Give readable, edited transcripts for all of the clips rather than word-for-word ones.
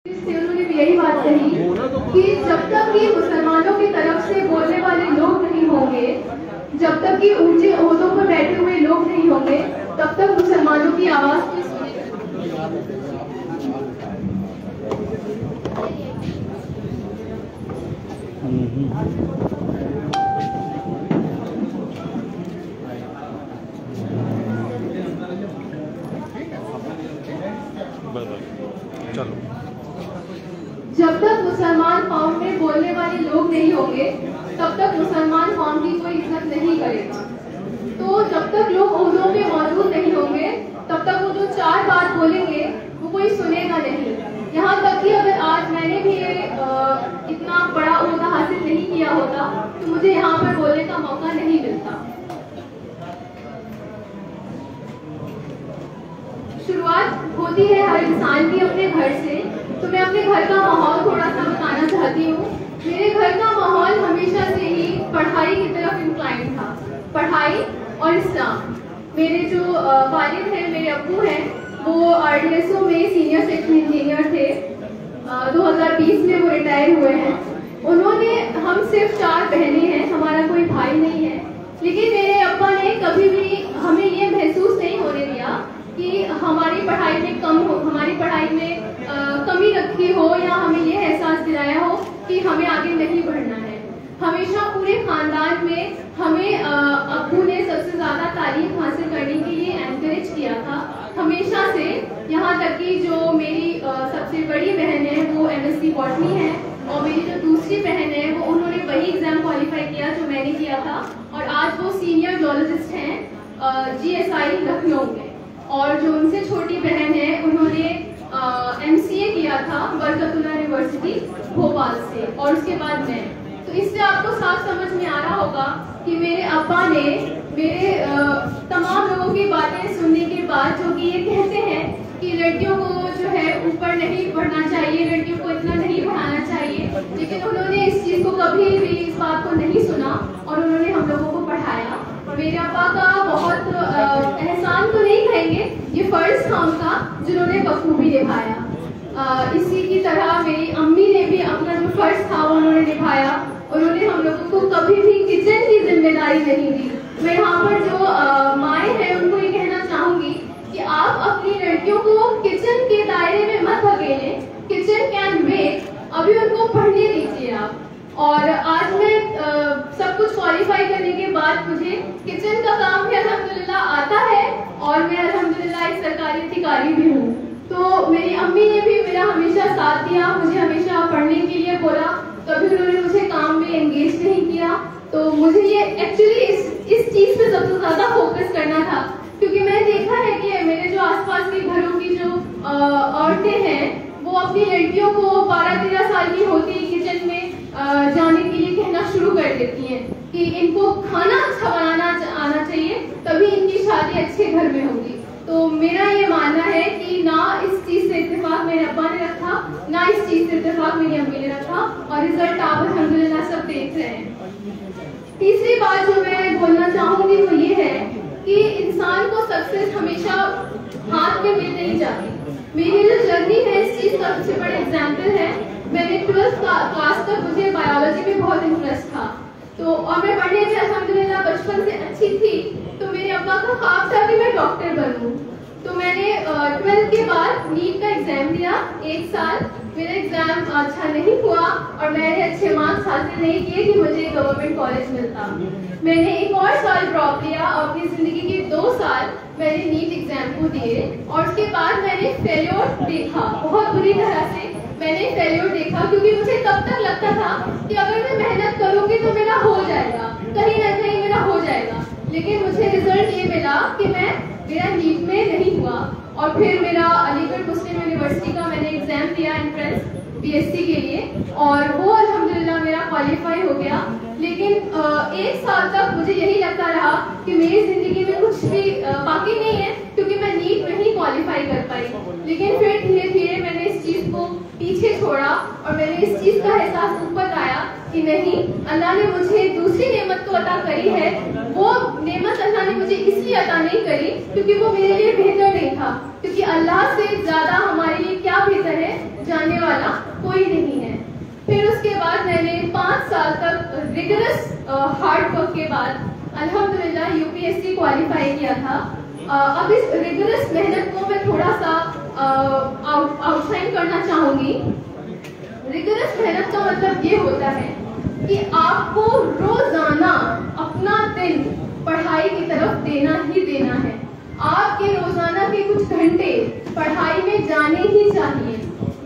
उन्होंने भी यही बात कही कि जब तक कि मुसलमानों की तरफ से बोलने वाले लोग नहीं होंगे, जब तक कि ऊंचे ओहदों पर बैठे हुए लोग नहीं होंगे, तब तक मुसलमानों की आवाज नहीं सुनेगी। चलो, जब तक मुसलमान कौम में बोलने वाले लोग नहीं होंगे, तब तक मुसलमान कौम की कोई इज्जत नहीं करेगा। तो जब तक लोग ओहदों पे मौजूद नहीं होंगे, तब तक वो जो चार बात बोलेंगे वो कोई सुनेगा नहीं। यहाँ तक कि अगर आज मैंने भी इतना बड़ा ओहदा हासिल नहीं किया होता तो मुझे यहाँ पर बोलने का मौका नहीं मिलता। शुरुआत होती है हर इंसान की अपने घर से। तो मैं अपने घर का माहौल थोड़ा सा बताना चाहती हूँ। मेरे घर का माहौल हमेशा से ही पढ़ाई की तरफ इंक्लाइन था, पढ़ाई और इस्लाम। मेरे जो वालिद हैं, मेरे अब्बू हैं, वो RDSO में सीनियर सेक्शन इंजीनियर थे। 2020 में वो रिटायर हुए हैं। उन्होंने, हम सिर्फ 4 बहनें हैं, हमारा कोई भाई नहीं है, लेकिन मेरे अब्बा ने कभी भी हमें ये महसूस नहीं होने दिया कि हमारी पढ़ाई में हमारी पढ़ाई में कमी रखी हो या हमें ये एहसास दिलाया हो कि हमें आगे नहीं बढ़ना है। हमेशा पूरे खानदान में हमें अब्बू ने सबसे ज्यादा तालीम हासिल करने के लिए एनकरेज किया था, हमेशा से। यहाँ तक कि जो मेरी सबसे बड़ी बहन है वो MSc बॉटनी है, और मेरी जो दूसरी बहन है वो उन्होंने वही एग्जाम क्वालिफाई किया जो मैंने किया था, और आज वो सीनियर जूलॉजिस्ट हैं GSI लखनऊ में। और जो उनसे छोटी बहन है उन्होंने MCA किया था बरकतुल्लाह यूनिवर्सिटी भोपाल से, और उसके बाद मैं। तो इससे आपको साफ समझ में आ रहा होगा कि मेरे अब्बा ने मेरे तमाम लोगों की बातें सुनने के बाद, जो कि ये कहते हैं कि लड़कियों को जो है ऊपर नहीं बढ़ना चाहिए, लड़कियों को इतना नहीं पढ़ाना चाहिए, लेकिन उन्होंने इस चीज़ को कभी भी, इस बात को नहीं सुना और उन्होंने हम लोगों को पढ़ाया। मेरे अब्बा का बहुत एहसान तो नहीं कहेंगे, ये फर्ज था उनका जिन्होंने बखूबी निभाया। इसी की तरह मेरी अम्मी ने भी अपना जो फर्ज था वो उन्होंने निभाया। उन्होंने हम लोगों को कभी भी किचन की जिम्मेदारी नहीं दी। मैं यहाँ पर जो माएँ हैं उनको ये कहना चाहूंगी कि आप अपनी लड़कियों को किचन के दायरे में मत धकेलें। किचन कैन वेट, अभी उनको पढ़ने दीजिए आप। और आज मैं सब कुछ क्वालिफाई करने के बाद मुझे किचन का काम भी अल्हम्दुलिल्लाह आता है, और मैं अल्हम्दुलिल्लाह एक सरकारी अधिकारी भी हूँ। तो मेरी अम्मी ने भी मेरा हमेशा साथ दिया, मुझे हमेशा पढ़ने के लिए बोला, कभी उन्होंने मुझे काम में एंगेज नहीं किया। तो मुझे ये एक्चुअली इस चीज़ पे सबसे ज़्यादा फोकस करना था, क्योंकि मैंने देखा है कि मेरे जो आसपास के घरों की जो औरतें हैं वो अपनी लड़कियों को 12-13 साल की होती किचन में जाने के लिए कहना शुरू कर देती हैं कि इनको खाना अच्छा बनाना आना चाहिए, तभी इनकी शादी अच्छे घर में होगी। तो मेरा ये मानना है कि ना इस चीज़ से इत्तेफाक मेरे अब्बा ने रखा, ना इस चीज़ से इत्तेफाक मेरी अम्मी ने रखा, और रिजल्ट आप अल्हम्दुलिल्लाह सब देख रहे हैं। तीसरी बात जो मैं बोलना चाहूँगी वो ये है कि इंसान को सक्सेस हमेशा हाथ में मिल नहीं जाती। मेरी जो जर्नी है इस चीज़ का सबसे बड़ा एग्जाम्पल है। मैंने 12th क्लास तक मुझे बायोलॉजी में बहुत इंटरेस्ट था, तो और मैं पढ़ने में अल्हम्दुलिल्लाह बचपन से अच्छी थी। तो मेरे अब्बा का ख्वाब था कि मैं डॉक्टर बनूं। तो मैंने 12th के बाद नीट का एग्जाम दिया 1 साल। मेरा एग्जाम अच्छा नहीं हुआ और मैंने अच्छे मार्क्स हासिल नहीं किए कि मुझे गवर्नमेंट कॉलेज मिलता। मैंने एक और साल ड्रॉप लिया और अपनी जिंदगी के 2 साल मैंने नीट एग्जाम को दिए, और उसके बाद मैंने फेल्योर देखा, बहुत बुरी तरह से मैंने फेल्योर देखा, क्योंकि मुझे तब तक लगता था कि अगर मैं मेहनत करूंगी तो मेरा हो जाएगा, कहीं ना कहीं मेरा हो जाएगा। लेकिन मुझे रिजल्ट ये मिला कि मेरा नीट में नहीं हुआ। और फिर मेरा अलीगढ़ मुस्लिम यूनिवर्सिटी का मैंने एग्जाम दिया एंट्रेंस BSc के लिए, और वो अल्हम्दुलिल्लाह मेरा क्वालिफाई हो गया। लेकिन 1 साल तक मुझे यही लगता रहा कि मेरी जिंदगी में कुछ भी बाकी नहीं है, क्योंकि मैं नीट में ही क्वालिफाई कर पाई। लेकिन फिर धीरे धीरे मैंने इस चीज़ को पीछे छोड़ा, और मैंने इस चीज़ का एहसास ऊपर आया कि नहीं, अल्लाह ने मुझे दूसरी नेमत तो अता करी है। वो नेमत अल्लाह ने मुझे इसलिए अता नहीं करी क्योंकि वो मेरे लिए बेहतर नहीं था, क्योंकि अल्लाह से ज़्यादा हमारे लिए क्या बेहतर है जानने वाला कोई नहीं है। फिर उसके बाद मैंने 5 साल तक रिगरस हार्ड वर्क के बाद अल्हम्दुलिल्लाह यूपीएससी क्वालिफाई किया था। अब इस रिगरस मेहनत को मैं थोड़ा सा आउटलाइन करना चाहूंगी। रिगरस मेहनत का मतलब ये होता है कि आपको रोजाना अपना दिन पढ़ाई की तरफ देना ही देना है। आपके रोजाना के कुछ घंटे पढ़ाई में जाने ही चाहिए।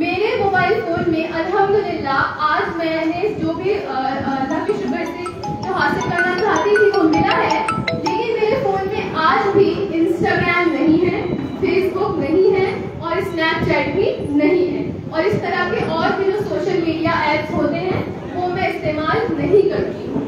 मेरे मोबाइल फोन में अल्हम्दुलिल्लाह आज मैंने जो भी अल्लाह के शुक्र से जो हासिल करना चाहती थी वो मिला है, लेकिन मेरे फोन में आज भी इंस्टाग्राम नहीं है, फेसबुक नहीं है और स्नैपचैट भी नहीं है, और इस तरह के और भी जो सोशल मीडिया एप्स होते हैं वो मैं इस्तेमाल नहीं करती हूँ।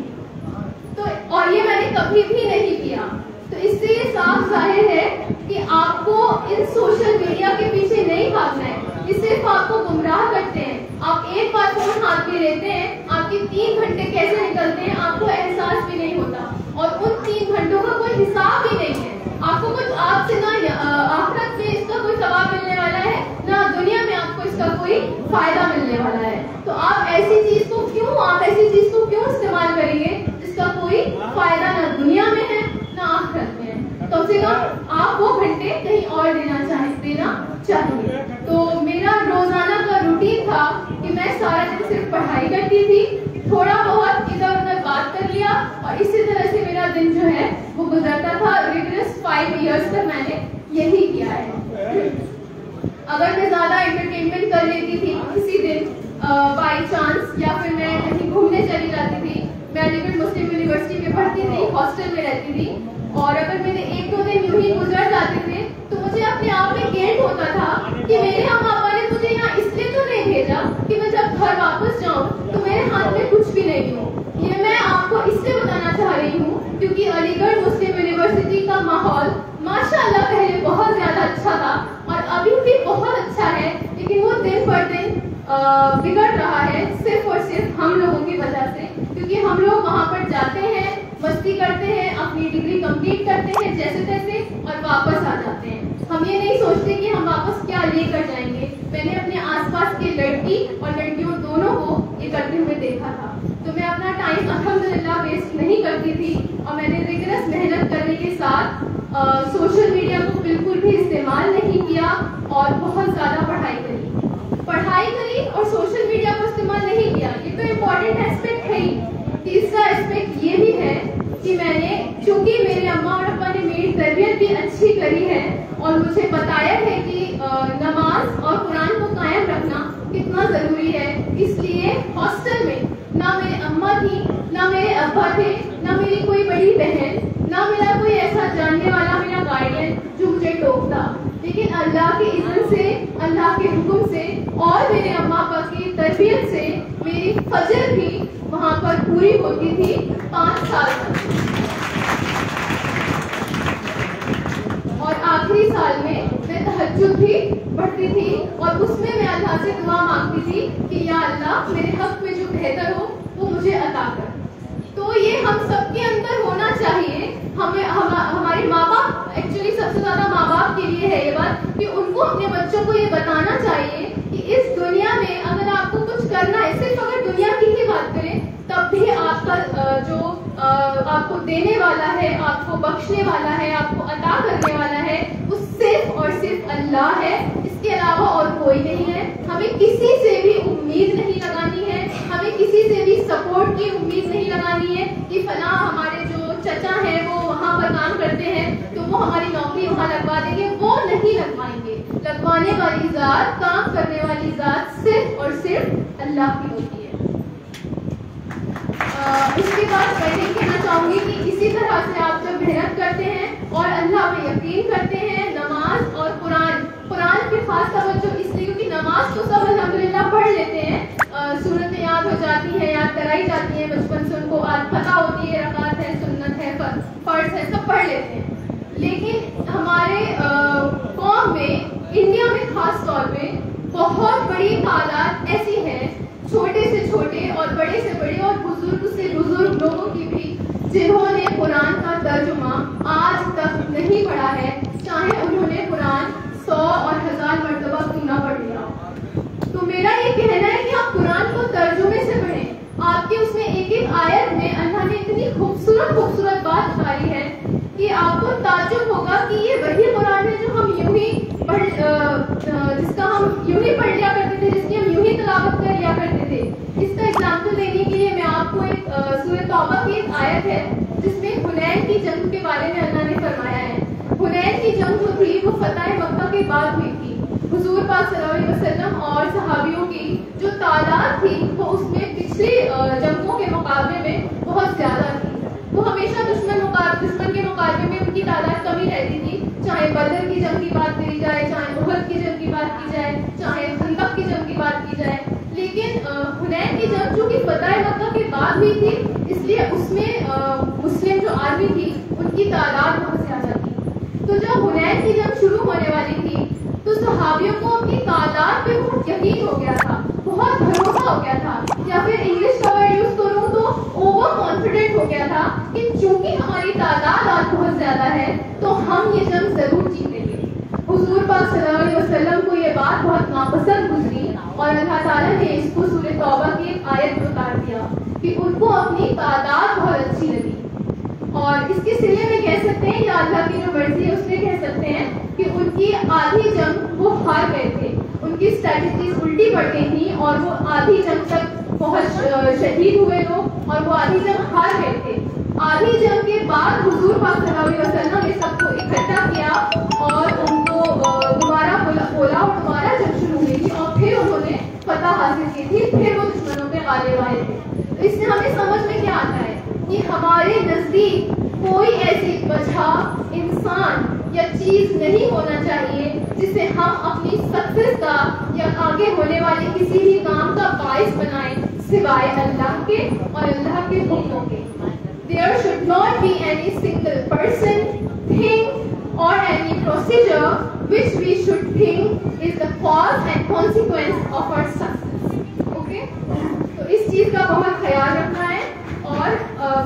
तो और ये मैंने कभी भी नहीं किया। तो इससे ये साफ जाहिर है कि आपको इन सोशल मीडिया के पीछे नहीं भागना है, ये सिर्फ आपको गुमराह करते हैं। आप एक बार फोन हाथ में लेते हैं, आपके 3 घंटे कैसे निकलते हैं आपको एहसास भी नहीं होता, और उन 3 घंटों का कोई हिसाब भी नहीं है। आपको कुछ आपसे ना आखिरत में इसका कोई सवाब मिलने वाला है, ना दुनिया में आपको इसका कोई फायदा मिलने वाला है। तो आप ऐसी चीज को क्यों इस्तेमाल करेंगे जिसका कोई फायदा ना दुनिया में है ना आखिरत में है। कम से कम आप वो घंटे कहीं और देना चाहिए। तो मेरा रोजाना का रूटीन था कि मैं सारा दिन सिर्फ पढ़ाई करती थी, थोड़ा बहुत इधर उधर बात कर लिया, और इसी तरह से मेरा दिन जो है वो गुजरता था। रिगरस 5 इयर्स तक मैंने यही किया है। अगर मैं ज्यादा एंटरटेनमेंट कर लेती थी किसी दिन बाई चांस, या फिर मैं कहीं घूमने चली जाती थी, मैं अलीगढ़ मुस्लिम यूनिवर्सिटी में पढ़ती थी, हॉस्टल में रहती थी, और अगर मेरे 1-2 दिन यूं ही गुजर जाते थे तो मुझे अपने आप में गिल्ट होता था कि मेरे माँ पापा ने मुझे यहाँ इसलिए तो नहीं भेजा कि मैं जब घर वापस जाऊँ तो मेरे हाथ में कुछ भी नहीं हो। ये मैं आपको इसलिए बताना चाह रही हूँ क्योंकि अलीगढ़ मुस्लिम यूनिवर्सिटी का माहौल माशाअल्लाह पहले बहुत ज्यादा अच्छा था और अभी भी बहुत अच्छा है, लेकिन वो दिन पर दिन बिगड़ रहा है, सिर्फ और सिर्फ हम लोगों की वजह से। क्योंकि हम लोग वहाँ पर जाते हैं, मस्ती करते हैं, अपनी डिग्री कंप्लीट करते हैं जैसे तैसे, और वापस आ जाते हैं। हम ये नहीं सोचते कि हम वापस क्या लेकर जाएंगे। मैंने अपने आसपास के लड़की और लड़कियों दोनों को ये करते हुए देखा था। तो मैं अपना टाइम अल्हम्दुलिल्लाह वेस्ट नहीं करती थी, और मैंने रिगरस मेहनत करने के साथ सोशल मीडिया को बिल्कुल भी इस्तेमाल नहीं किया और बहुत ज्यादा पढ़ाई करी और सोशल मीडिया को इस्तेमाल नहीं किया। ये तो इम्पोर्टेंट एस्पेक्ट है ही। तीसरा एस्पेक्ट ये भी है कि मैंने, चूंकि मेरे अम्मा और अब्बा ने मेरी तरबियत भी अच्छी करी है और मुझे बताया है कि नमाज और कुरान को कायम रखना कितना जरूरी है, इसलिए हॉस्टल में ना मेरे अम्मा थी, ना मेरे अब्बा थे, ना मेरी कोई बड़ी बहन, ना मेरा कोई ऐसा जानने वाला मेरा गार्डियन जो मुझे टोकता। लेकिन अल्लाह के इज़्ज़त से, अल्लाह के हुक्म से और मेरे अम्मा अब्बा की तरबियत से मेरी फजर भी वहाँ पर पूरी होती थी 5 साल तक। और आखिरी साल में मैं तहज्जुद भी पढ़ती थी और उसमें मैं अल्लाह से दुआ मांगती थी कि या अल्लाह मेरे हक में जो बेहतर हो वो मुझे अता कर। तो ये हम सबके अंदर होना चाहिए। हमारे माँ बाप, एक्चुअली सबसे ज्यादा माँ बाप के लिए है ये बात कि उनको अपने बच्चों को ये बताना चाहिए कि इस दुनिया में अगर आपको कुछ करना है, सिर्फ अगर दुनिया की ही बात करें, तब भी आपका जो आपको देने वाला है, आपको बख्शने वाला है, आपको अता करने वाला है, वो सिर्फ और सिर्फ अल्लाह है। इसके अलावा और कोई नहीं है। हमें किसी से भी उम्मीद नहीं लगानी है, हमें किसी से भी सपोर्ट की उम्मीद नहीं लगानी है कि फला हमारे जो चचा हैं वो वहाँ पर काम करते हैं तो वो हमारी नौकरी वहाँ लगवा देंगे, वो नहीं लगवाएंगे। लगवाने वाली जात, काम करने वाली जात सिर्फ और सिर्फ अल्लाह की होती है। इसके बाद मैं ये कहना चाहूंगी कि इसी तरह से आप जब मेहनत करते हैं और अल्लाह पे यकीन करते हैं, नमाज और कुरान की खास तवज्जो इसलिए क्योंकि नमाज तो सब अल्हम्दुलिल्लाह पढ़ लेते हैं, सूरतें याद हो जाती हैं, याद कराई जाती हैं, बचपन से उनको पता होती है, रकात है, सुन्नत है, फर्ज है, सब पढ़ लेते हैं। लेकिन हमारे कौम में, इंडिया में खास तौर पे बहुत बड़ी तादाद ऐसी है, छोटे से छोटे और बड़े से बड़े और बुजुर्ग से बुजुर्ग लोगों की भी, जिन्होंने कुरान का तर्जुमा आज तक नहीं पढ़ा है, चाहे उन्होंने कुरान 100 और 1000 मरतबा क्यों ना पढ़ लिया। तो एक आयत में अल्लाह ने इतनी खूबसूरत बात उतारी है कि आपको ताज्जुब होगा कि ये वही कुरान है जो हम जिसका हम यूं ही पढ़ लिया करते थे, जिसकी हम यूं ही तिलावत कर लिया करते थे। इसका एग्जाम्पल देने के लिए मैं आपको एक सूरह तौबा की एक आयत है जिसमें हुनैन की जंग के बारे में अल्लाह ने फरमाया है। हुनैन की जंग जो थी वो फतह मक्का के बाद हुई थी। हुजूर पाक सल्लल्लाहु अलैहि वसल्लम और सहाबियों की जो तादाद थी वो उसमें पिछली जंगों के मुकाबले में बहुत ज्यादा थी। वो हमेशा दुश्मन के मुकाबले में उनकी तादाद कमी रहती थी, चाहे बदर की जंग की बात करी जाए, चाहे उहद की जंग की बात की जाए, चाहे खंदक की जंग की बात की जाए। लेकिन हुनैन की जंग जो कि फतह मक्का के बाद हुई थी, इसलिए उसमें मुस्लिम जो आर्मी थी उनकी तादाद बहुत ज्यादा थी। तो जब हुनैन की जंग शुरू होने वाली थी तो सहाबियों को अपनी तादाद पे बहुत यकीन हो गया था, बहुत भरोसा हो गया था, या फिर इंग्लिश का वर्ड यूज करूं तो ओवर कॉन्फिडेंट हो गया था कि चूंकि हमारी तादाद आज बहुत ज्यादा है तो हम ये जंग जरूर जीतेंगे। हुजूर पाक सल्लल्लाहु अलैहि वसल्लम को ये बात बहुत नापसंद गुजरी और अल्लाह ताला ने इसको सूरह तौबा की एक आयत में उतार दिया कि उनको अपनी तादाद बहुत अच्छी लगी। और इसके सिले में कह सकते हैं या अल्लाह की जो मर्जी है उसमें कह सकते हैं कि उनकी आधी जंग वो हार गए थे, उनकी स्ट्रैटेजीज उल्टी पड़ गई थी और वो आधी जंग तक शहीद हुए लोग और वो आधी जंग हार गए थे। आधी जंग के बाद हुजूर पाक सल्लल्लाहु अलैहि वसल्लम ने सबको इकट्ठा किया और उनको दोबारा बोला और दोबारा जंग शुरू हुई थी और फिर उन्होंने फतह हासिल की थी, फिर वो दुश्मनों पे गालिब आए थे। तो इससे हमें समझ में क्या आता है कि हमारे नजदीक कोई ऐसी वजह, इंसान या चीज नहीं होना चाहिए जिसे हम अपनी सक्सेस का या आगे होने वाले किसी भी काम का बाइस बनाएं सिवाय अल्लाह के और अल्लाह के हुक्मों के। There should not be any single person, thing or any procedure which we should think is the cause and consequence of our success. Okay? तो इस चीज का बहुत ख्याल रखना है। और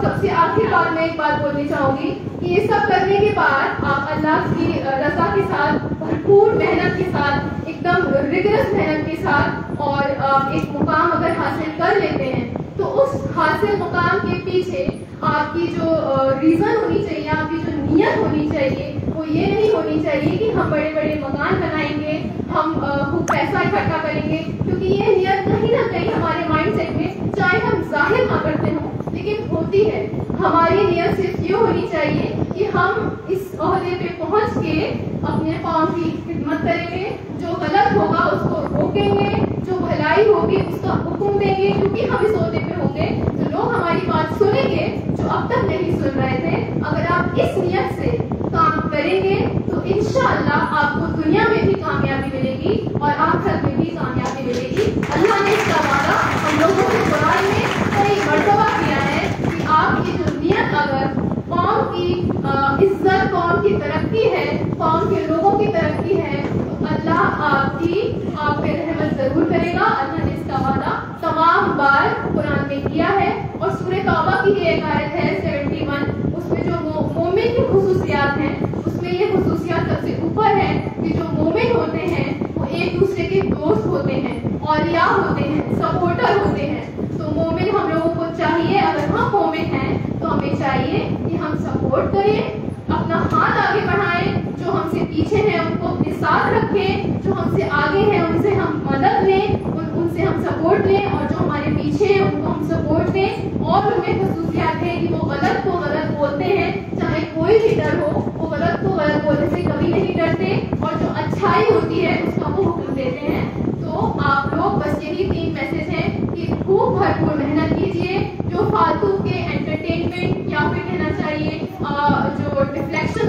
सबसे आखिर बात मैं एक बात बोलनी चाहूंगी कि ये सब करने के बाद आप अल्लाह की रज़ा के साथ भरपूर मेहनत के साथ, एकदम रिगरस मेहनत के साथ और एक मुकाम अगर हासिल कर लेते हैं तो उस हासिल मुकाम के पीछे आपकी जो रीजन होनी चाहिए, आपकी जो नीयत होनी चाहिए वो ये नहीं होनी चाहिए कि हम बड़े बड़े मकान बनाएंगे, हम खूब पैसा इकट्ठा करेंगे, क्योंकि ये नीयत कहीं ना कहीं हमारे माइंडसेट में चाहे हम जाहिर ना करते हों लेकिन होती है। हमारी नियत सिर्फ ये होनी चाहिए कि हम इस ओहदे पे पहुंच के अपने कौम की खिदमत करेंगे, जो गलत होगा उसको रोकेंगे, जो भलाई होगी उसका हुक्म देंगे, क्योंकि हम इस ओहदे पे होंगे तो लोग हमारी बात सुनेंगे जो अब तक नहीं सुन रहे थे। अगर आप इस नियत से काम करेंगे तो इंशाअल्लाह आपको दुनिया में भी कामयाबी मिलेगी और आखिरत में भी कामयाबी मिलेगी। अल्लाह ने इसका वादा हम लोगों के कुरान में कई मर्तबा किया है कि आपकी जो नियत अगर कौम की इज्जत, कौम की तरक्की है, कौम के लोगों की तरक्की है तो अल्लाह आप पे रहमत जरूर करेगा। अल्लाह ने इसका वादा तमाम बार कुरान में किया है। और सूरह तौबा की एक आयत है 71, उसमें जो मोमिन की खुसूसियात हैं उसमें ये खुसूसियात सबसे ऊपर है कि जो मोमिन होते हैं वो एक दूसरे के दोस्त होते हैं, औलिया होते हैं, सपोर्टर होते हैं। तो मोमिन हम लोगों को चाहिए, अगर हम मोमिन हैं तो हमें चाहिए कि हम सपोर्ट करें, अपना हाथ आगे बढ़ाएं, जो हमसे पीछे हैं उनको अपने साथ रखें, जो हमसे आगे हैं उनसे हम मदद लें, उनसे हम सपोर्ट लें, और जो हमारे पीछे हैं उनको हम सपोर्ट दें। और उनमें खसूसियात है कि वो गलत को गलत बोलते हैं, चाहे कोई भी डर हो वो गलत को गलत बोलने से कभी नहीं डरते, और जो अच्छाई होती है उसका वो हुक्म देते हैं। तो आप लोग बस यही 3 मैसेज हैं कि खूब भरपूर मेहनत कीजिए, जो फालतू के एंटरटेनमेंट या फिर कहना चाहिए जो डिफ्लेक्शन